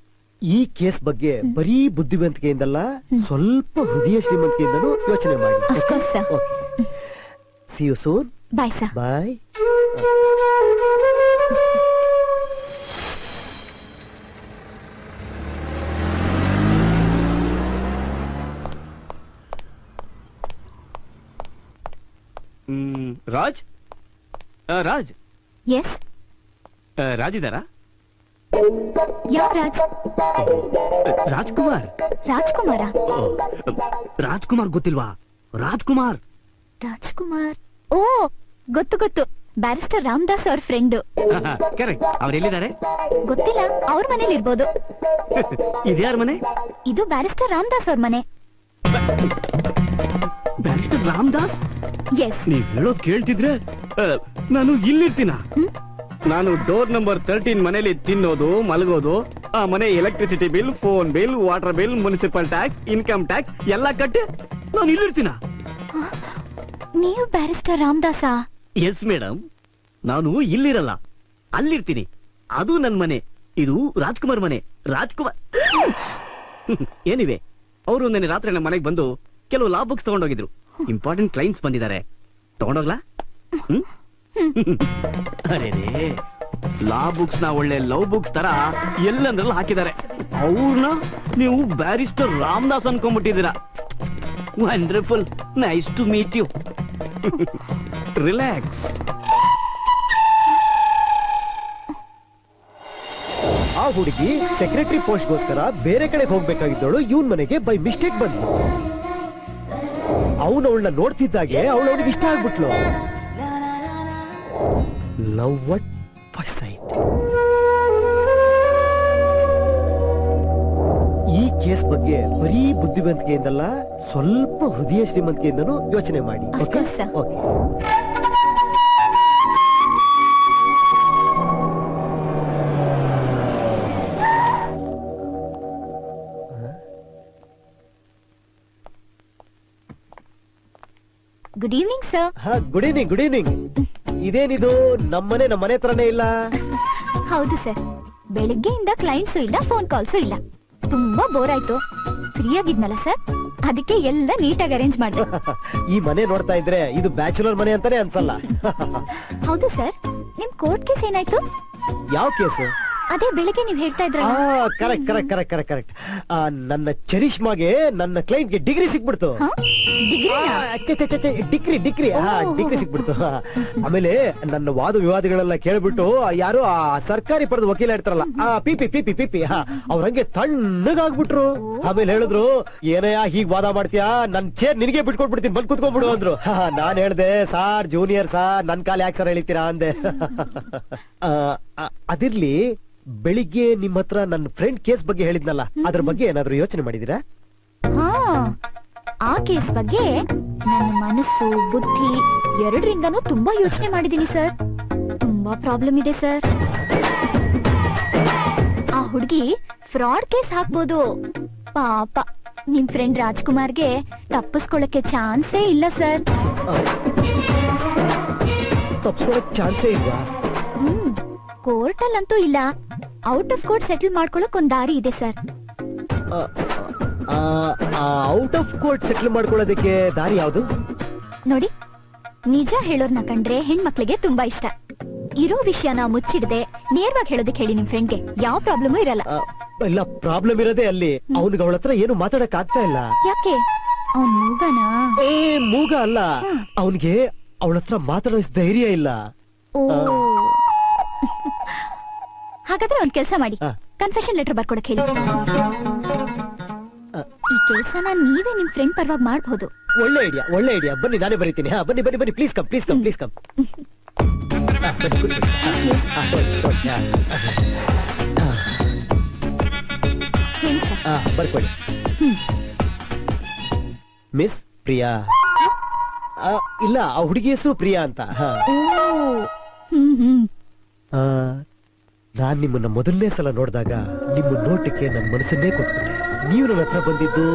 ಈ ಕೇಸ್ ಬಗ್ಗೆ ಬರೀ ಬುದ್ಧಿವಂತಿಕೆಯಿಂದಲ್ಲ, ಸ್ವಲ್ಪ ಹೃದಯ ಶ್ರೀಮಂತಿಕೆಯಿಂದನೂ ಯೋಚನೆ ಮಾಡಿ. Of course, sir. Okay. See you soon. Bye sir. Bye. Raj Raj yes. Raj ಇದ್ದಾರಾ? ಯಾವ ರಾಜ್? ರಾಜ್ಕುಮಾರ್. ರಾಜ್ಕುಮಾರ? ರಾಜ್ಕುಮಾರ್ ಗೊತ್ತಿಲ್ವಾ? ರಾಜ್ಕುಮಾರ್. ಓ, ಗೊತ್ತು. ಬ್ಯಾರಿಸ್ಟರ್ ರಾಮದಾಸ್ ಅವ್ರ ಫ್ರೆಂಡ್. ಕರೆಕ್ಟ್. ಅವ್ರು ಎಲ್ಲಿದ್ದಾರೆ? ಗೊತ್ತಿಲ್ಲ, ಅವ್ರ ಮನೇಲಿ ಇರ್ಬೋದು. ಇದ್ಯಾರ ಮನೆ? ಇದು ಬ್ಯಾರಿಸ್ಟರ್ ರಾಮದಾಸ್ ಅವ್ರ ಮನೆ. ಬ್ಯಾರಿಸ್ಟರ್ ರಾಮದಾಸ್? ಎಸ್. ನೀವ್ ಹೇಳೋದ್ ಕೇಳ್ತಿದ್ರೆ ನಾನು ಇಲ್ಲಿರ್ತೀನ. ನಾನು ಡೋರ್ ನಂಬರ್ 13 ಮನೇಲಿ ತಿನ್ನೋದು, ಮಲಗೋದು, ಆ ಮನೆ electricity bill, phone bill, water bill, municipal tax, income tax ಎಲ್ಲ ಕಟ್ಟಿ ನಾನು ಇಲ್ಲಿರ್ತೀನ. ನೀವು ಬ್ಯಾರಿಸ್ಟರ್ ರಾಮದಾಸ? ಎಸ್ ಮೇಡಮ್, ನಾನು ಇಲ್ಲಿರಲ್ಲ, ಅಲ್ಲಿರ್ತೀನಿ. ಅದು ನನ್ ಮನೆ. ಇದು ರಾಜ್ಕುಮಾರ್ ಮನೆ. ರಾಜ್ಕುಮಾರ್ ಏನಿವೆ, ಅವರು ನೆನ್ನೆ ರಾತ್ರಿ ನಮ್ಮ ಮನೆಗೆ ಬಂದು ಕೆಲವು ಲಾ ಬುಕ್ಸ್ ತಗೊಂಡೋಗಿದ್ರು. ಇಂಪಾರ್ಟೆಂಟ್ ಕ್ಲೈಂಟ್ಸ್ ಬಂದಿದ್ದಾರೆ. ತಗೊಂಡೋಗ್ಲಾ? ಅರೆ, ಲಾ ಬುಕ್ಸ್ ನ ಒಳ್ಳೆ ಲವ್ ಬುಕ್ಸ್ ತರ ಎಲ್ಲಂದ್ರಲ್ಲಿ ಹಾಕಿದ್ದಾರೆ. ಅವ್ರನ್ನ ನೀವು ಬ್ಯಾರಿಸ್ಟರ್ ರಾಮದಾಸ್ ಅನ್ಕೊಂಡ್ಬಿಟ್ಟಿದ್ದೀರಾ. Wonderful, nice to meet you. Relax. ಆ ಹುಡುಗಿ ಸೆಕ್ರೆಟರಿ ಪೋಸ್ಟ್ಗೋಸ್ಕರ ಬೇರೆ ಕಡೆಗೆ ಹೋಗ್ಬೇಕಾಗಿದ್ದವಳು ಇವನ್ ಮನೆಗೆ ಬೈ ಮಿಸ್ಟೇಕ್ ಬಂದ್ಲು. ಅವಳನ್ನ ನೋಡ್ತಿದ್ದಾಗೆ ಅವಳಿಗೆ ಇಷ್ಟ ಆಗ್ಬಿಟ್ಲು. Love at first sight. ಈ ಕೇಸ್ ಬಗ್ಗೆ ಬರೀ ಬುದ್ಧಿವಂತಿಕೆಯಿಂದಲ್ಲ, ಸ್ವಲ್ಪ ಹೃದಯ ಶ್ರೀಮಂತಿಕೆಯಿಂದನೂ ಯೋಚನೆ ಮಾಡಿ. Okay? Okay. Good evening sir. Good evening. ಇದೇನಿದು, ನಮ್ಮನೆ ತರನೇ ಇಲ್ಲ. ಹೌದು ಸರ್, ಬೆಳಿಗ್ಗೆಯಿಂದ ಕ್ಲೈಂಟ್ಸು ಇಲ್ಲ, ಫೋನ್ ಕಾಲ್ಸು ಇಲ್ಲ. ತುಂಬಾ ಬೋರ್ ಆಯ್ತು. ಫ್ರೀ ಆಗಿದ್ನಲ್ಲ ಸರ್, ಅದಕ್ಕೆ ಎಲ್ಲ ನೀಟಾಗಿ ಅರೇಂಜ್ ಮಾಡಿದೆ. ಈ ಮನೆ ನೋಡ್ತಾ ಇದ್ರೆ ಇದು ಬ್ಯಾಚುಲರ್ ಮನೆ ಅಂತಾನೆ ಅನ್ಸಲ್ಲ. ಹೌದು ಸರ್, ನಿಮ್ ಕೋರ್ಟ್ ಕೇಸ್ ಏನಾಯ್ತು? ಯಾವ ಕೇಸು? ಅದೇ ಬೆಳಿಗ್ಗೆ ನೀವ್ ಹೇಳ್ತಾ ಇದ್ರಲ್ಲ. ಕರೆಕ್ಟ್. ನನ್ನ ಚರಿಷ್ಮಾಗೆ ನನ್ನ ಕ್ಲೈಂಟ್ಗೆ ಡಿಗ್ರಿ ಸಿಕ್ಬಿಡ್ತು. ಡಿಗ್ರಿ ಸಿಕ್ಬಿಡ್ತು. ಆಮೇಲೆ ನನ್ನ ವಾದ ವಿವಾದಗಳೆಲ್ಲ ಕೇಳ್ಬಿಟ್ಟು ಯಾರು ಆ ಸರ್ಕಾರಿ ಪರದ ವಕೀಲ ಇರ್ತಾರಲ್ಲ, ಪಿಪಿ ಅವ್ರ ಹಂಗೆ ತಣ್ಣಗಾಗ್ಬಿಟ್ರು. ಆಮೇಲೆ ಹೇಳಿದ್ರು, ಏನಯ್ಯ ಹೀಗ್ ವಾದ ಮಾಡ್ತೀಯಾ, ನನ್ ಚೇರ್ ನಿನಗೆ ಬಿಟ್ಕೊಟ್ಬಿಡ್ತೀನಿ, ಬಂದ್ ಕುತ್ಕೊಂಡ್ಬಿಡು ಅಂದ್ರು. ನಾನ್ ಹೇಳ್ದೆ, ಸಾರ್ ಜೂನಿಯರ್ ಸಾರ್, ನನ್ ಕಾಲ ಯಾಕೆ ಸರ್ ಹೇಳಿತೀರಾ ಅಂದೆ. ಅದಿರ್ಲಿ, ಬೆಳಿಗ್ಗೆ ನಿಮ್ಮ ಹತ್ರ ನನ್ನ ಫ್ರೆಂಡ್ ಕೇಸ್ ಬಗ್ಗೆ ಹೇಳಿದ್ನಲ್ಲ, ಅದ್ರ ಬಗ್ಗೆ ಏನಾದ್ರೂ ಯೋಚನೆ ಮಾಡಿದೀರಾ? ಆ ಕೇಸ್ ಬಗ್ಗೆ ನನ್ನ ಮನಸ್ಸು ಬುದ್ಧಿ ಎರಡರಿಂದನೂ ತುಂಬಾ ಯೋಚನೆ ಮಾಡಿದೀನಿ ಸರ್. ತುಂಬಾ ಪ್ರಾಬ್ಲಮ್ ಇದೆ ಸರ್. ಆ ಹುಡುಗಿ ಫ್ರಾಡ್ ಕೇಸ್ ಹಾಕ್ಬೋದು. ಪಾಪ ನಿಮ್ ಫ್ರೆಂಡ್ ರಾಜ್ಕುಮಾರ್ಗೆ ತಪ್ಪಿಸ್ಕೊಳ್ಳಕ್ಕೆ ಚಾನ್ಸೇ ಇಲ್ಲ ಸರ್. ತಪ್ಪಿಸ್ಕೊಳ್ಳೋಕ್ ಚಾನ್ಸೇ ಇಲ್ವಾ? ಕೋರ್ಟ್ ಅಲ್ಲಂತೂ ಇಲ್ಲ, ಔಟ್ ಆಫ್ ಕೋರ್ಟ್ ಸೆಟಲ್ ಮಾಡ್ಕೊಳಕ್ ಒಂದ್ ದಾರಿ ಇದೆ sir. Out of court settle ಮಾಡ್ಕೊಳ್ಳೋದಕ್ಕೆ ದಾರಿ ಯಾವುದು? ನೋಡಿ, ನಿಜ ಹೇಳೋರ್ನ ಕಂಡ್ರೆ ಹೆಣ್ಮಕ್ಳಿಗೆ ತುಂಬಾ ಇಷ್ಟ. ಇರೋ ವಿಷಯನ ಮುಚ್ಚಿಡದೆ ನೇರವಾಗಿ ಹೇಳೋದಕ್ಕೆ ಹೇಳಿ ನಿಮ್ ಫ್ರೆಂಡ್ಗೆ, ಯಾವ ಪ್ರಾಬ್ಲಮ್ ಇರಲ್ಲ. ಇಲ್ಲ, ಪ್ರಾಬ್ಲಮ್ ಇರೋದೇ ಅಲ್ಲಿ. ಅವನಿಗೆ ಅವಳ ಹತ್ರ ಏನು ಮಾತಾಡಕ್ ಆಗ್ತಾ ಇಲ್ಲ. ಯಾಕೆ? ಅವ್ನ್ ಮೂಗನಾ? ಮೂಗ ಅಲ್ಲ, ಅವನಿಗೆ ಅವಳ ಹತ್ರ ಮಾತಾಡೋ ಧೈರ್ಯ ಇಲ್ಲ. ಹಾಗಾದ್ರೆ ಒಂದ್ ಕೆಲ್ಸ ಮಾಡಿ, ಕನ್ಫೆಷನ್ ಲೆಟರ್ ಬರ್ಕೊಡಕ್ ಹೇಳಿ. ಈ ಕೆಲ್ಸನ ನೀವೇ ನಿಮ್ ಫ್ರೆಂಡ್ ಪರವಾಗಿ ಮಾಡ್ಬೋದು. ಒಳ್ಳೆ ಐಡಿಯಾ ಬನ್ನಿ ನಾನೇ ಬರೀತೀನಿ. ಹಾ ಬನ್ನಿ ಬನ್ನಿ ಬನ್ನಿ ಪ್ಲೀಸ್ ಕಮ್ ಹೇಳಿ ಸರ್. ಬರ್ಕೊಳ್ಳಿ. ಮಿಸ್ ಪ್ರಿಯಾ. ಇಲ್ಲ, ಆ ಹುಡುಗಿ ಹೆಸರು ಪ್ರಿಯಾ ಅಂತ. ನಾನ್ ನಿಮ್ಮನ್ನ ಮೊದಲನೇ ಸಲ ನೋಡಿದಾಗ ನಿಮ್ಮ ನೋಟಕ್ಕೆ ನನ್ನ ಮನಸ್ಸನ್ನೇ ಕೊಟ್ಬಿಟ್ಟೆ. ನೀವು ನನ್ನ ಹತ್ರ ಬಂದಿದ್ದು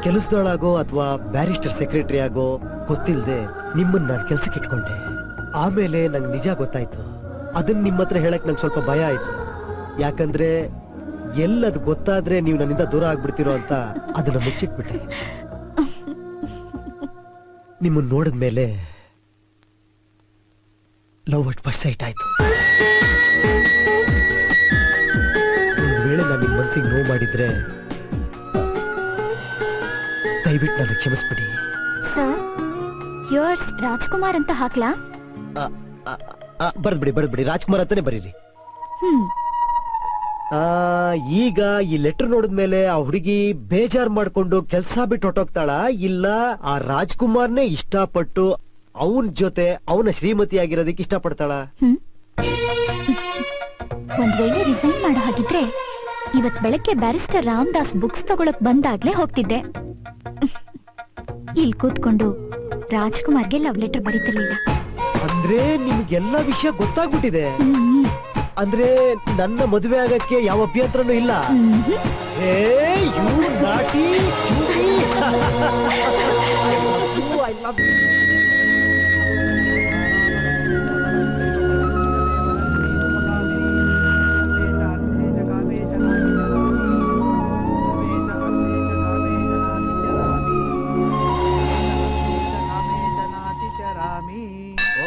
ಕೆಲಸದೊಳಾಗೋ ಅಥವಾ ಬ್ಯಾರಿಸ್ಟರ್ ಸೆಕ್ರೆಟರಿ ಆಗೋ ಗೊತ್ತಿಲ್ಲದೆ ನಿಮ್ಮನ್ನ ನಾನು ಕೆಲ್ಸಕ್ಕೆ ಇಟ್ಕೊಂಡೆ. ಆಮೇಲೆ ನಂಗೆ ನಿಜ ಗೊತ್ತಾಯ್ತು. ಅದನ್ನ ನಿಮ್ಮ ಹತ್ರ ಹೇಳಕ್ ನಂಗೆ ಸ್ವಲ್ಪ ಭಯ ಆಯ್ತು. ಯಾಕಂದ್ರೆ ಎಲ್ಲದು ಗೊತ್ತಾದ್ರೆ ನೀವು ನನ್ನಿಂದ ದೂರ ಆಗ್ಬಿಡ್ತೀರೋ ಅಂತ ಅದನ್ನ ಮುಚ್ಚಿಟ್ಬಿಟ್ಟೆ. ನಿಮ್ಮನ್ನ ನೋಡಿದ್ಮೇಲೆ ಲವ್ ಅಟ್ ಫಸ್ಟ್ ಸೈಟ್ ಆಯ್ತು. ಒಂದ್ ವೇಳೆ ನಾನು ನಿಮ್ಮ ಮನಸ್ಸಿಗೆ ನೋವು ಮಾಡಿದ್ರೆ ದಯವಿಟ್ಟು ನನ್ನ ಕ್ಷಮಿಸ್ಬಿಡಿ. ಸರ್, ಯೋರ್ಸ್ ರಾಜ್ಕುಮಾರ್ ಅಂತ ಹಾಕ್ಲಾ? ಬರ್ದ್ಬಿಡಿ ರಾಜ್ಕುಮಾರ್ ಅಂತಾನೆ ಬರೀರಿ. ಈಗ ಈ ಲೆಟರ್ ನೋಡಿದ್ಮೇಲೆ ಆ ಹುಡುಗಿ ಬೇಜಾರ್ ಮಾಡ್ಕೊಂಡು ಕೆಲ್ಸ ಬಿಟ್ಟು ಹೊಟ್ಟೋಗ್ತಾಳ, ಇಲ್ಲ ಆ ರಾಜ್ಕುಮಾರ್ನೇ ಇಷ್ಟಪಟ್ಟು ಅವನ ಜೊತೆ ಅವನ ಶ್ರೀಮತಿ ಆಗಿರೋದಕ್ಕೆ ಇಷ್ಟಪಡ್ತಾಳ? ಒಂದ್ ವೇಳೆ ರಿಸೈನ್ ಮಾಡೋ ಹಾಗಿದ್ರೆ ಇವತ್ ಬೆಳಗ್ಗೆ ಬ್ಯಾರಿಸ್ಟರ್ ರಾಮದಾಸ್ ಬುಕ್ಸ್ ತಗೊಳಕ್ ಬಂದಾಗ್ಲೇ ಹೋಗ್ತಿದ್ದೆ. ಇಲ್ಲಿ ಕೂತ್ಕೊಂಡು ರಾಜ್ಕುಮಾರ್ಗೆ ಲವ್ ಲೆಟರ್ ಬರೀತಿರ್ಲಿಲ್ಲ. ಅಂದ್ರೆ ನಿಮ್ಗೆಲ್ಲ ವಿಷಯ ಗೊತ್ತಾಗ್ಬಿಟ್ಟಿದೆ. ಅಂದ್ರೆ ನನ್ನ ಮದುವೆ ಆಗಕ್ಕೆ ಯಾವ ಅಭ್ಯಂತರನೂ ಇಲ್ಲ. Hey you naughty I love you.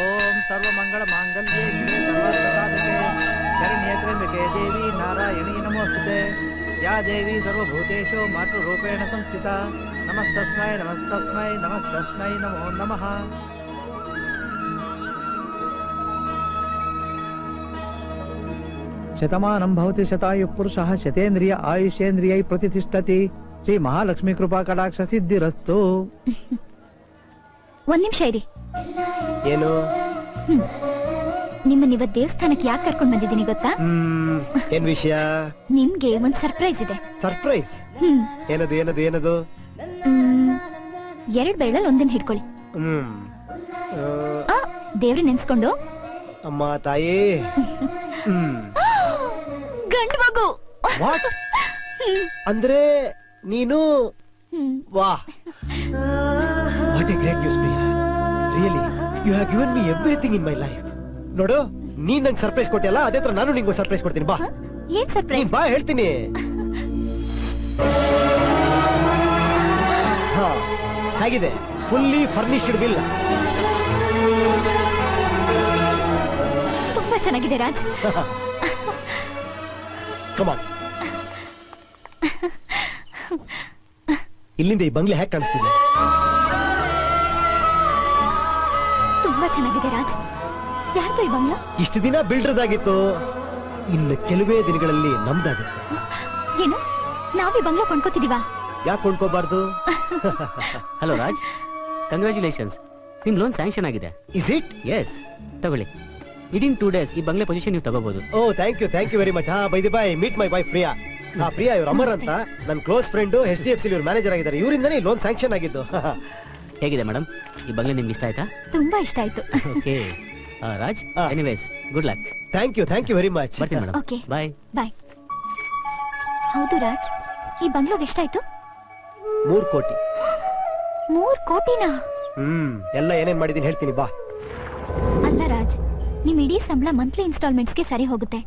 ओम सर्वमंगल मांगल्ये शिवे सर्वार्थसाधके शरण्ये त्र्यंबके देवी नारायणी नमोस्तुते या देवी सर्वभूतेषु मातृरूपेण संस्थिता नमस्तस्मै नमस्तस्मै नमस्तस्मै नमो नमः। शतमानं भवति शतायुः पुरुषः शतेन्द्रिय आयुष्येन्द्रियै प्रतिष्ठति श्री महालक्ष्मी कृपा कटाक्ष सिद्धिरस्तु। ಒಂದ್ ನಿಮಿಷ ಇರಿ. ಏನು? ನಿಮ್ಮನ್ನ ಇವತ್ ದೇವಸ್ಥಾನಕ್ಕೆ ಯಾಕೆ ಕರ್ಕೊಂಡ್ ಬಂದಿದ್ದೀನಿ ಗೊತ್ತಾ? ಏನ್ ವಿಷಯ? ನಿಮ್ಗೆ ಒಂದ್ ಸರ್ಪ್ರೈಸ್ ಇದೆ. ಸರ್ಪ್ರೈಸ್? ಏನದು ಏನದು ಏನದು? 2 ಬೆರಳಲ್ಲಿ ಒಂದನ್ನ ಹಿಡ್ಕೊಳ್ಳಿ. ದೇವ್ರ ನೆನ್ಸ್ಕೊಂಡು. ಅಮ್ಮ ತಾಯಿ. ಗಂಡು ಮಗು. ವಾಟ್? ಅಂದ್ರೆ ನೀನು? ವಾಹ್, what a great news Priya. Really you have given me everything in my life. ನೋಡು, ನೀನ್ ನಂಗೆ ಸರ್ಪ್ರೈಸ್ ಕೊಟ್ಟಿಯಲ್ಲ, ಅದೇ ತರ ನಾನು ನಿಂಗೆ ಸರ್ಪ್ರೈಸ್ ಕೊಡ್ತೀನಿ. ಬಾ. ಏನ್ ಸರ್ಪ್ರೈಸ್? ಬಾ ಹೇಳ್ತೀನಿ. ಹಾ, ಹೇಗಿದೆ? Fully furnished villa. ತುಂಬಾ ಚೆನ್ನಾಗಿದೆ ರಾಜ್. ಕಮಾನ್. ಇಲ್ಲಿಂದ ಈ ಬಂಗ್ಲೆ ಹೇಗೆ ಕಾಣಿಸ್ತಿದೆ? ತುಂಬಾ ಚೆನ್ನಾಗಿದೆ ರಾಜ್. ಯಾರ್ದು ಈ ಬಂಗ್ಲಾ? ಇಷ್ಟು ದಿನ ಬಿಲ್ಡರ್ದಾಗಿತ್ತು, ಇನ್ನು ಕೆಲವೇ ದಿನಗಳಲ್ಲಿ ನಮ್ದಾಗುತ್ತೆ. ಏನು, ನಾವೀ ಬಂಗ್ಲಾ ಕೊಂಡ್ಕೋತಿದೀವಾ? ಯಾಕೆ ಕೊಂಡ್ಕೋಬಾರ್ದು? ಹಲೋ ರಾಜ್, ಕಂಗ್ರಾಚುಲೇಷನ್ಸ್, ನಿಮ್ ಲೋನ್ ಸ್ಯಾಂಕ್ಷನ್ ಆಗಿದೆ. Is it? ಎಸ್, ತಗೊಳ್ಳಿ. ವಿದಿನ್ 2 days ಈ ಬಂಗ್ಲೆ ಪೊಸಿಷನ್ ನೀವು ತಗೋಬಹುದು. Oh thank you very much. By the way, meet my wife Priya. Priya, ಇವ್ರು ಅಮರ್ ಅಂತ ನನ್ನ ಕ್ಲೋಸ್ ಫ್ರೆಂಡ್, HDFC ಇವ್ರ ಮ್ಯಾನೇಜರ್ ಆಗಿದ್ದಾರೆ. ಇವರಿಂದನೇ ಲೋನ್ ಸ್ಯಾಂಕ್ಷನ್ ಆಗಿದ್ದು. ಹೇಗಿದೆ ಮೇಡಮ್, ಈ ಬಂಗ್ಲೆ ನಿಮ್ಗೆ ಇಷ್ಟ ಆಯ್ತಾ? ತುಂಬಾ ಇಷ್ಟ ಆಯ್ತು. Okay Raj, anyways good luck. Thank you very much. ಬರ್ತೀನಿ ಮೇಡಮ್. Okay, bye. ಬಾಯ್. ಹೌದು ರಾಜ್, ಈ ಬಂಗ್ಲೋಗೆ ಎಷ್ಟಾಯ್ತು? 3 ಕೋಟಿ. 3 ಕೋಟಿನಾ? ಎಲ್ಲ ಏನೇನ್ ಮಾಡಿದೀನಿ ಹೇಳ್ತೀನಿ, ಬಾ. ಅಲ್ಲ ರಾಜ್, ನಿಮ್ ಇಡೀ ಸಂಬಳ ಮಂತ್ಲಿ ಇನ್ಸ್ಟಾಲ್ಮೆಂಟ್ಸ್ಗೆ ಸರಿ ಹೋಗುತ್ತೆ.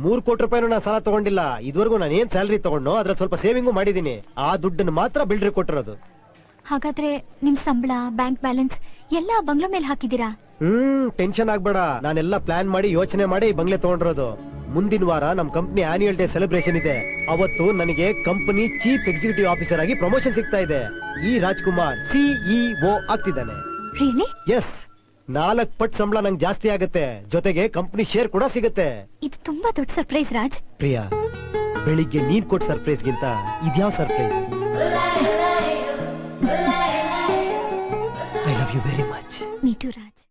3 ಕೋಟಿ ರೂಪಾಯಿನೂ ನಾನು ಸಾಲ ತಗೊಂಡಿಲ್ಲ. ಇದುವರೆಗೂ ನಾನು ಏನ್ ಸ್ಯಾಲರಿ ತಗೊಂಡು ಅದ್ರ ಸ್ವಲ್ಪ ಸೇವಿಂಗು ಮಾಡಿದೀನಿ. ಆ ದುಡ್ಡನ್ನು ಮಾತ್ರ ಬಿಲ್ಡರ್ ಕೊಟ್ಟಿರೋದು. ಹಾಗಾದ್ರೆ ನಿಮ್ ಸಂಬಳ, ಬ್ಯಾಂಕ್ ಬ್ಯಾಲೆನ್ಸ್ ಎಲ್ಲ ಬಂಗ್ಲಾ ಮೇಲೆ ಹಾಕಿದೀರಾ? ಟೆನ್ಷನ್ ಆಗ್ಬೇಡ, ನಾನೆಲ್ಲ ಪ್ಲಾನ್ ಮಾಡಿ ಯೋಚನೆ ಮಾಡಿ ಈ ಬಂಗ್ಲೆ ತಗೊಂಡಿರೋದು. ಮುಂದಿನ ವಾರ ನಮ್ ಕಂಪ್ನಿ ಆನ್ಯುವಲ್ ಡೇ ಸೆಲೆಬ್ರೇಷನ್ ಇದೆ. ಅವತ್ತು ನನಗೆ ಕಂಪನಿ ಚೀಫ್ ಎಕ್ಸಿಕ್ಯೂಟಿವ್ ಆಫೀಸರ್ ಆಗಿ ಪ್ರಮೋಷನ್ ಸಿಗ್ತಾ ಇದೆ. ಈ ರಾಜ್ಕುಮಾರ್ CEO ಆಗ್ತಿದ್ದಾನೆ. ರಿಯಲಿ? ಎಸ್, 4 ಪಟ್ಟು ಸಂಬಳ ನಂಗೆ ಜಾಸ್ತಿ ಆಗುತ್ತೆ, ಜೊತೆಗೆ ಕಂಪನಿ ಶೇರ್ ಕೂಡ ಸಿಗುತ್ತೆ. ಇದು ತುಂಬಾ ದೊಡ್ಡ ಸರ್ಪ್ರೈಸ್ ರಾಜ್. ಪ್ರಿಯಾ, ಬೆಳಿಗ್ಗೆ ನೀನ್ ಕೊಟ್ಟ ಸರ್ಪ್ರೈಸ್ ಗಿಂತ ಇದ್ಯಾವ surprise? I love you very much. Me too Raj.